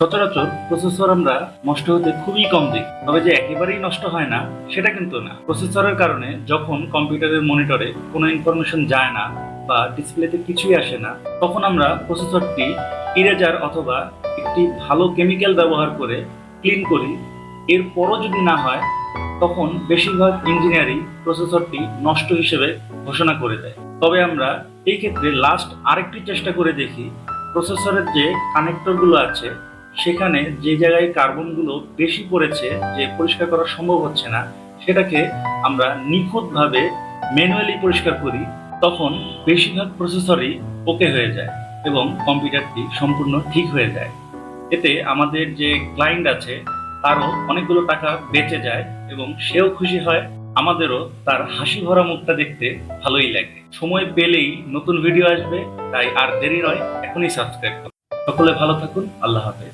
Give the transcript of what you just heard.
সচরাচর প্রসেসর আমরা নষ্ট হতে খুবই কম দেখি, তবে যে একেবারেই নষ্ট হয় না সেটা কিন্তু না। প্রসেসরের কারণে যখন কম্পিউটারের মনিটরে কোনো ইনফরমেশন যায় না বা ডিসপ্লেতে কিছুই আসে না, তখন আমরা প্রসেসরটি ইরেজার অথবা একটি ভালো কেমিক্যাল ব্যবহার করে ক্লিন করি। এরপরও যদি না হয়, তখন বেশিরভাগ ইঞ্জিনিয়ারই প্রসেসরটি নষ্ট হিসেবে ঘোষণা করে দেয়। তবে আমরা এই ক্ষেত্রে লাস্ট আরেকটি চেষ্টা করে দেখি, প্রসেসরের যে কানেক্টরগুলো আছে সেখানে যে জায়গায় কার্বনগুলো বেশি পড়েছে, যে পরিষ্কার করা সম্ভব হচ্ছে না, সেটাকে আমরা নিখুঁতভাবে ম্যানুয়ালি পরিষ্কার করি। তখন বেশিরভাগ প্রসেসরই ওকে হয়ে যায় এবং কম্পিউটারটি সম্পূর্ণ ঠিক হয়ে যায়। এতে আমাদের যে ক্লায়েন্ট আছে তারও অনেকগুলো টাকা বেঁচে যায় এবং সেও খুশি হয়, আমাদেরও তার হাসি ভরা মুখটা দেখতে ভালোই লাগে। সময় পেলেই নতুন ভিডিও আসবে, তাই আর দেরি নয়, এখনই সাবস্ক্রাইব করুন। সকলে ভালো থাকুন। আল্লাহ হাফেজ।